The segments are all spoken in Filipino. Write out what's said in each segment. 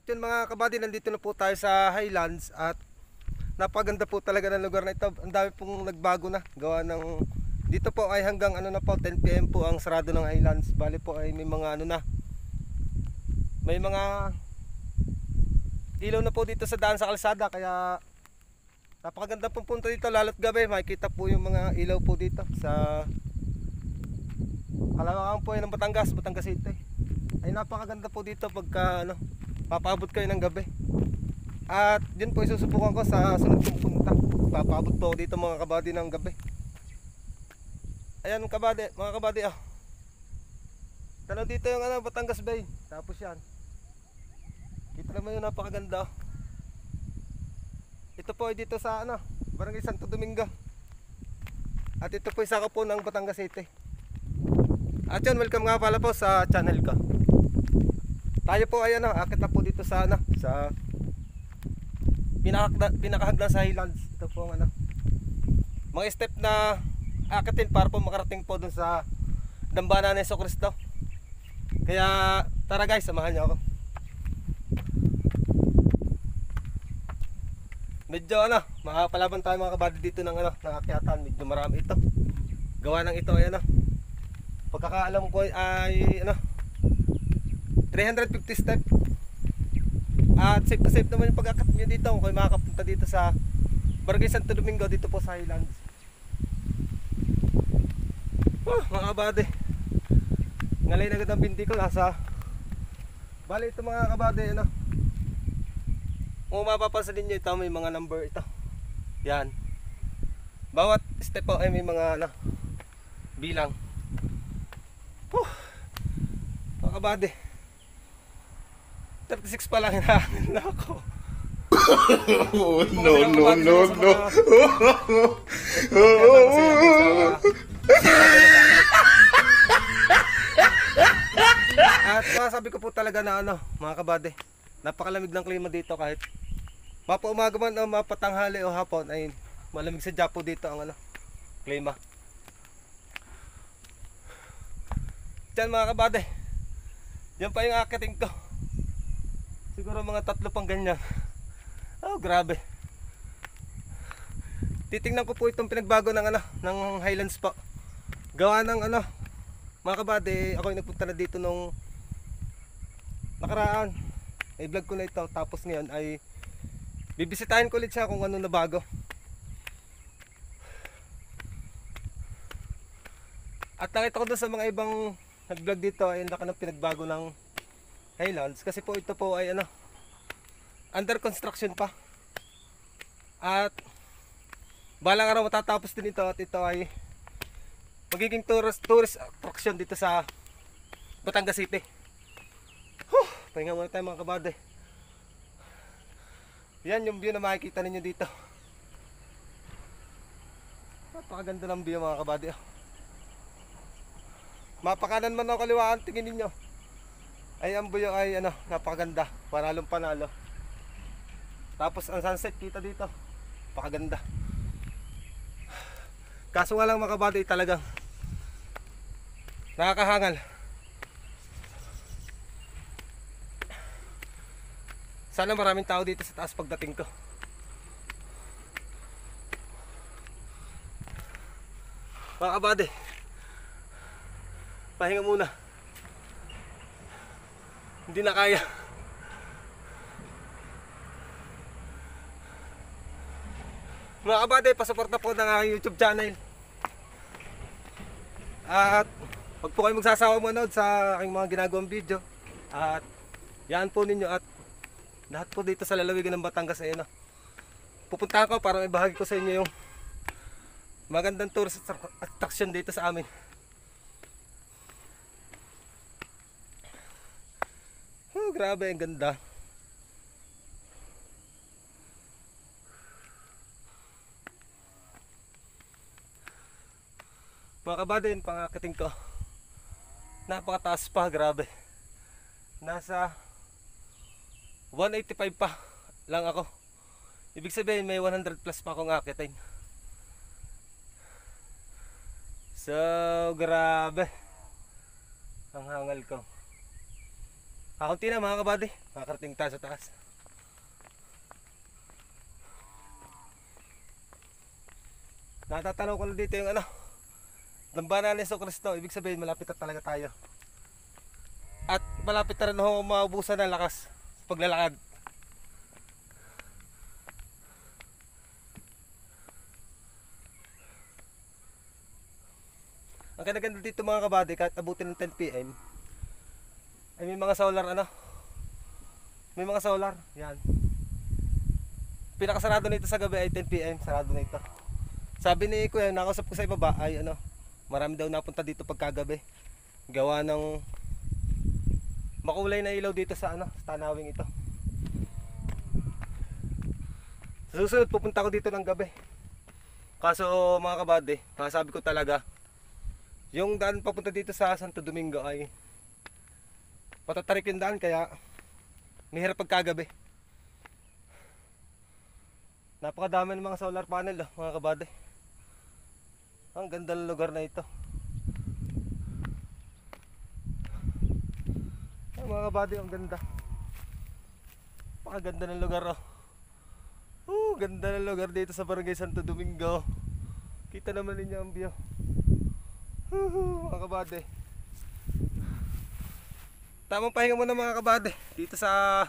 At yun mga kabady, nandito na po tayo sa Highlands at napaganda po talaga ng lugar na ito. Ang dami pong nagbago na. Gawa ng dito po ay hanggang ano na po 10 PM po ang sarado ng Highlands. Bali po ay may mga ano na. May mga ilaw na po dito sa daan sa kalsada kaya napakaganda pong punto dito lalo't gabi. Makikita po yung mga ilaw po dito sa Kalawakan po yan ng Batangas City. Ay napakaganda po dito pagka ano, papaabot kayo ng gabi. At yun po isusubukan ko sa sunod kong punta. Papaabot po ako dito mga kabady ng gabi. Ayan kabady, mga kabady oh. Tanaw dito yung ano, Batangas Bay. Tapos yan. Kita naman yung napakaganda oh. Ito po ay dito sa ano, Barangay Santo Domingo. At ito po isa ko po ng Batangas City. At yun, welcome nga pala po sa channel ko. Tayo po ay ano, akit na po dito sa ano, sa pinakahagdan sa Highlands. Ito po ang ano, mga step na akitin para po makarating po dun sa dambana ni Jesucristo. Kaya tara guys, samahan niyo ako. Medyo ano, makapalaban tayo mga kabady dito ng ano, ng akyatan. Medyo marami ito. Gawa ng ito ay ano, pagkakaalam ko ay ano, 350 step. At safe na safe naman yung pag-akit nyo dito kung makakapunta dito sa Barangay Santo Domingo, dito po sa Highlands. Mga kabady, ngalay na agad ang binti ko nasa. Bali ito mga kabady ano, kung mapapansin ninyo ito may mga number ito. Yan, bawat step po ay may mga ano, bilang. Mga kabady, 36 pa lang hinahangan na ako. No. At masasabi ko po talaga na ano, mga kabady, napakalamig ng klima dito kahit mapaumaga man o mapatanghali o hapon ay malamig sa Japo dito ang ano, klima. Diyan mga kabady, yan pa yung akiting ko. Siguro mga 3 pang ganyan. Oh, grabe. Titingnan ko po itong pinagbago ng ano, ng Highlands po. Gawa ng ano, mga kabady, ako yung nagpunta na dito nung nakaraan. Ay vlog ko na ito, tapos ngayon ay bibisitahin ko ulit siya kung ano na bago. At nakita ko doon sa mga ibang nag-vlog dito ay laki ng pinagbago ng Highlands kasi po ito po ay ano, under construction pa. At balang araw matatapos din ito at ito ay magiging tourist attraction dito sa Batangas City. Pahinga muna tayo mga kabady. Yan yung view na makikita ninyo dito. Napakaganda ng view mga kabady. Mapakanan man o kaliwaan, tingin ninyo ay ang buyo ay ano, napakaganda, panalong panalo. Tapos ang sunset kita dito, napakaganda. Kaso nga lang mga kabady, talagang nakakahangal. Sana maraming tao dito sa taas pagdating ko. Mga kabady, pahinga muna. Hindi na kaya. Mga kabady, pasuporta po ng aking YouTube channel. At wag po kayo magsasawa manood sa aking mga ginagawang video. At yan po ninyo at lahat po dito sa lalawigan ng Batangas ay ano, pupuntahan ko para may bahagi ko sa inyo yung magandang tourist attraction dito sa amin. Oh, grabe, ang ganda. Mga kabady, yung pangakiting ko, napakataas pa, grabe. Nasa 185 pa lang ako. Ibig sabihin may 100 plus pa akong akitin. So grabe ang hangal ko. Kakunti na mga kabady. Makakarating tayo sa taas. Natatanaw ko na dito yung Dambana ni Hesus Kristo. Ibig sabihin malapit na talaga tayo. At malapit na rin ako maubusan ng lakas sa paglalakad. Ang ganda dito mga kabady, kahit abutin ng 10 PM ay may mga solar may mga solar, yan. Pinakasarado nito sa gabi ay 10 PM, sarado na ito. Sabi ni Kuya, nakausap ko sa ibaba ay marami daw napunta dito pagkagabi. Gawa ng makulay na ilaw dito sa sa tanawing ito. Sa susunod pupunta ko dito ng gabi. Kaso mga kabady, sabi ko talaga, yung daan papunta dito sa Santo Domingo ay patatarik yung daan, kaya mahirap pagkagabi. Napakadami ng mga solar panel mga kabady. Ang ganda ng lugar na ito. Mga kabady, ang ganda. Napakaganda ng lugar ganda ng lugar dito sa Barangay Santo Domingo. Kita naman ninyo ang view. Mga kabady, tamang pahinga muna mga kabady dito sa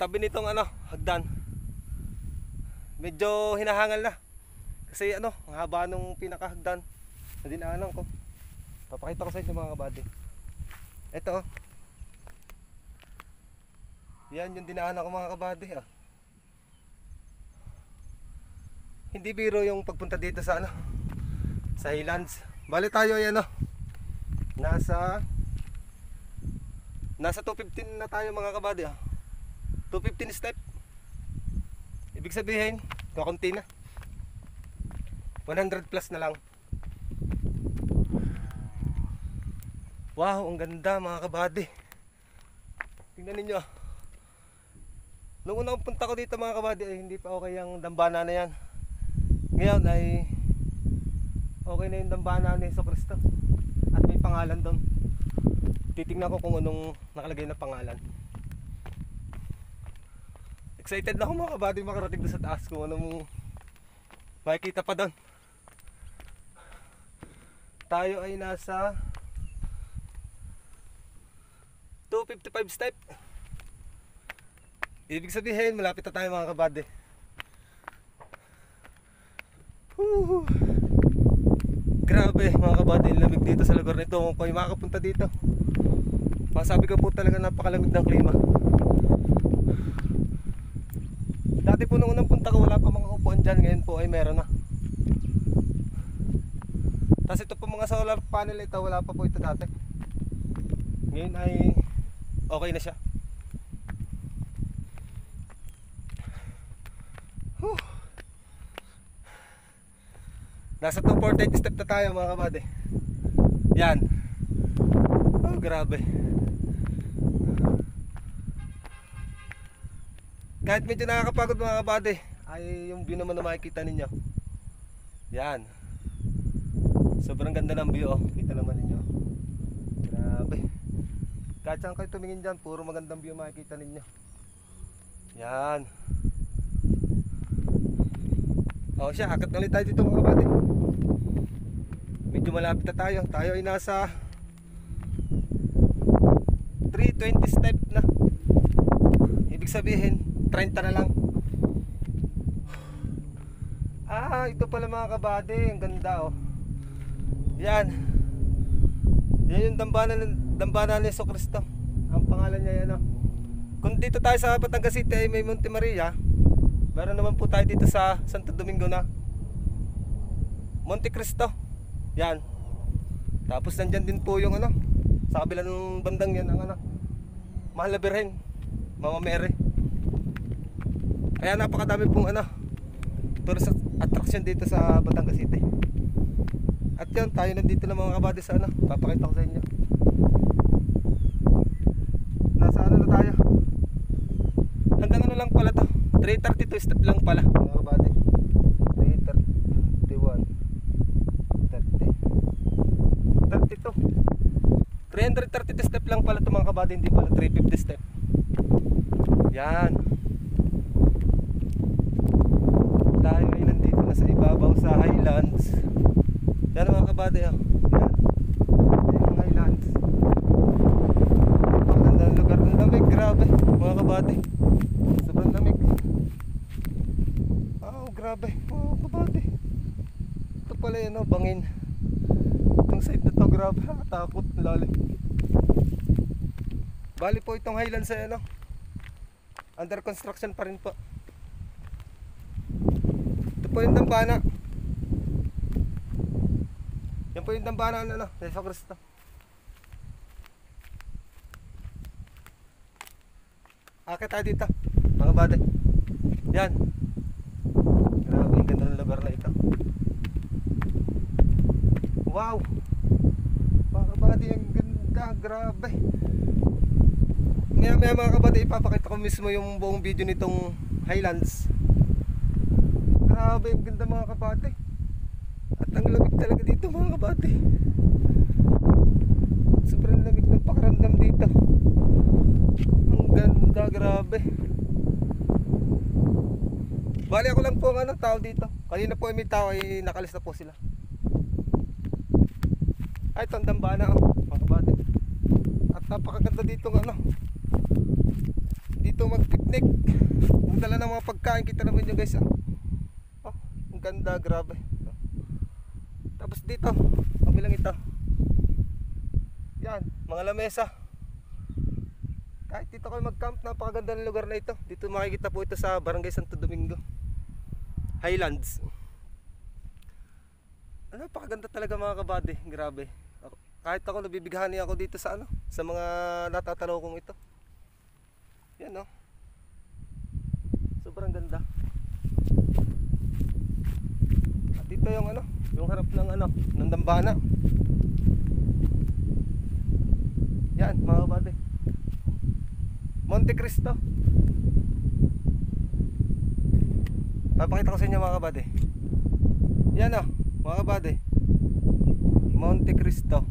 tabi nitong hagdan. Medyo hinahangal na kasi ang haba nung pinakahagdan na dinaanan ko. Papakita ko sa inyo mga kabady. Ito yan yung dinaanan ko mga kabady. Hindi biro yung pagpunta dito sa sa Highlands. Bali tayo ay nasa 215 na tayo mga kabady. 215 step. Ibig sabihin kakunti na, 100 plus na lang. Wow, ang ganda mga kabady. Tingnan ninyo. Nung unang punta ko dito mga kabady ay hindi pa okay yung dambana na yan. Ngayon ay okay na yung dambana ni Hesus Kristo. At may pangalan doon. Titingnan ko kung anong nakalagay na pangalan. Excited na ako mga kabady makarating doon sa taas, kung anong makikita pa doon. Tayo ay nasa 255 step. Ibig sabihin malapit na tayo mga kabady. Grabe mga kabady, lamig dito sa lugar nito. Kung kayo makakapunta dito, masabi ko po talaga napakalamig ng klima. Dati po nung unang punta ko wala pa mga upuan dyan, ngayon po ay meron na. Tapos ito po mga solar panel ito, wala pa po ito dati. Ngayon ay okay na siya. Nasa 248 step na tayo mga kabady. Yan. Oh, grabe. Kahit medyo nakakapagod mga kabady, ay yung view naman na makikita ninyo. Yan. Sobrang ganda ng view Kita naman ninyo. Grabe. Kahit saan kayo tumingin dyan, puro magandang view makikita ninyo. Yan. Siya, akat na ulit tayo dito mga kabady. Medyo malapit na tayo. Tayo ay nasa 320 step na. Ibig sabihin 30 na lang. Ito pala mga kabady. Ang ganda Yan. Yan yung dambana ni Hesus Kristo. Ang pangalan niya yan Kung dito tayo sa Batangas City ay may Monte Maria, meron naman po tayo dito sa Santo Domingo na Monte Cristo. Yan. Tapos nandyan din po yung sa kabilang bandang yan ang Mahal na Birhen, Mama Mary. Kaya napakadami pong tourist attraction dito sa Batangas City. At yun, tayo nandito na mga kabady sa papakita ko sa inyo. Nasa na tayo. Hanggang lang pala to, 332 step lang pala mga kabady. 331 30 32 330 step lang pala ito mga kabady, hindi pala 350 step. Yan. Tayo ay nandito na sa ibabaw sa Highlands. Yan mga kabady, oh. Yan. Yan yung Highlands. Maganda ang lugar ng lamig, grabe mga kabady. Sobrang lamig. Grabe mga kabady. Ito pala yan, oh, bangin. Itong side na to, grabe, takot, lalim. Bali po itong Highlands ay ano, under construction pa rin po. Ito po yung dambana. Yan po yung dambana ano, Yeso Cristo. Akit tayo dito mga kabady. Yan. Grabe, ang ganda ng lugar na ito. Wow! Mga kabady, ang ganda, grabe. Maya mga kabady, ipapakita ko mismo yung buong video nitong Highlands. Grabe, ang ganda mga kabady. At ang lamig talaga dito mga kabady. Sobrang lamig ng pakiramdam dito. Ang ganda, grabe. Bali ako lang po ang tao dito. Kanina po may tao ay nakalis na po sila. Ay, ito ang dambana, oh, mga kabady. At napakaganda dito ng dito mag-picnic. Magdala ng mga pagkain, kita naman nyo guys, oh. Oh, ang ganda, grabe. Tapos dito, kabilang ito. Yan, mga lamesa. Kahit dito kayo mag-camp, napakaganda ng lugar na ito. Dito makikita po ito sa Barangay Santo Domingo, Highlands. Napakaganda talaga mga kabady, grabe. Kahit ako nabibighani ako dito sa sa mga natatanaw kong ito. Yan, no. Sobrang ganda. At dito yung yung harap ng ng dambana. Yan mga kabady. Monte Cristo. Papakita ko sa inyo mga kabady. Yan, mga kabady. Monte Cristo.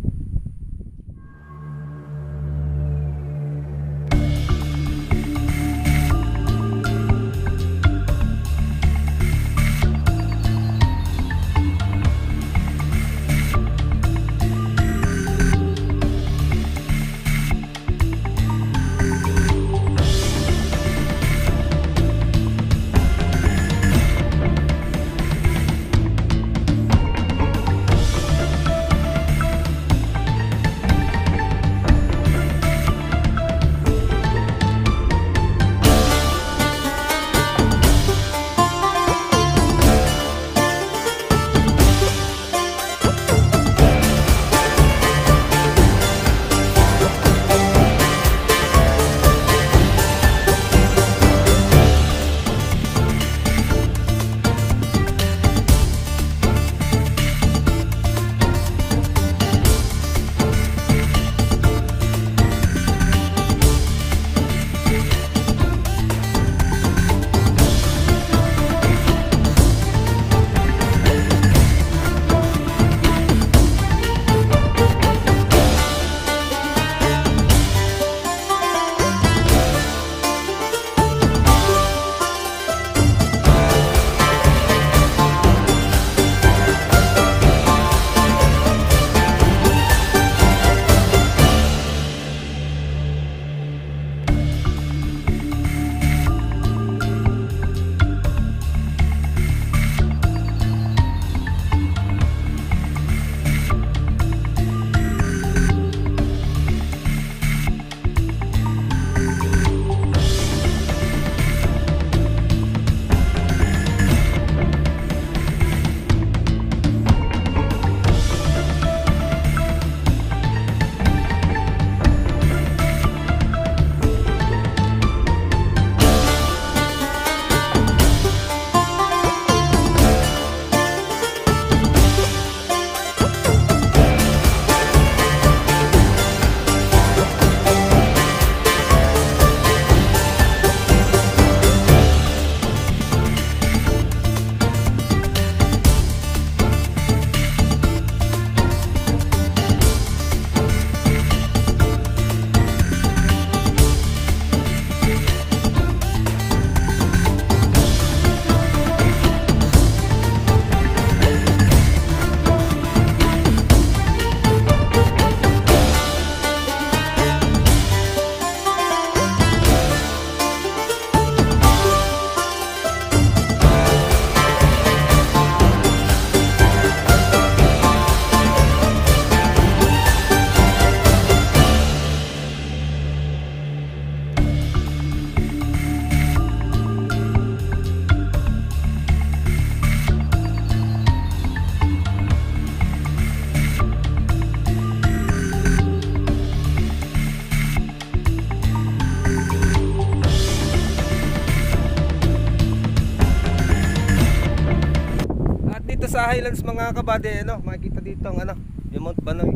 sa Highlands mga kabady, ano, makikita dito ang ano, yung Mount Banoy.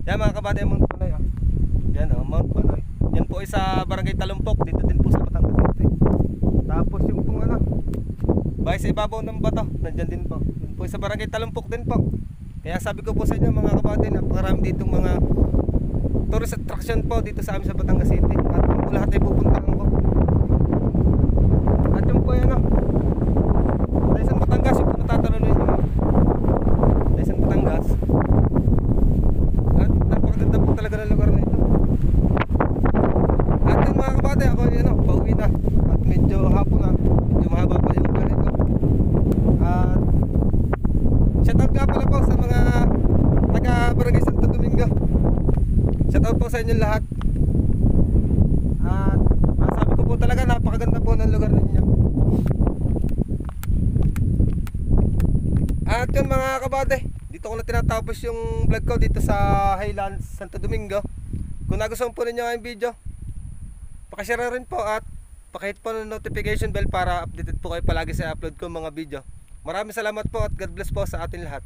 Yan mga kabady, Mount Banoy. Oh. Yan oh, Mount Banoy. Yan po ay sa Barangay Talumpok, dito din po sa Batangas City. Tapos yung pong ano, bahay sa ibabaw ng bato, nandyan din po. Yan po ay sa Barangay Talumpok din po. Kaya sabi ko po sa inyo mga kabady, napakarami ditong mga tourist attraction po dito sa amin sa Batangas City. At po lahat ay pupuntahan ko. At yung po yan oh, Taysan Batangas, yung pinatatanong ninyo. Taysan Batangas. At napakaganda po talaga ng lugar na ito. At yung mga kabady, ako yun oh, pauwi na. At medyo hapon na, medyo mahaba pa yung biyahe ko. At shoutout nga pala po sa mga taga Barangay Santo Domingo. Shoutout po sa inyo lahat. At masabi ko po talaga napakaganda po ng lugar ninyo. At yun mga kabady, dito ko na tinatapos yung vlog ko dito sa Highlands Santo Domingo. Kung nagustuhan po ninyo ang video, pakishare rin po at pakihit po ng notification bell para updated po kayo palagi sa upload ko mga video. Maraming salamat po at God bless po sa atin lahat.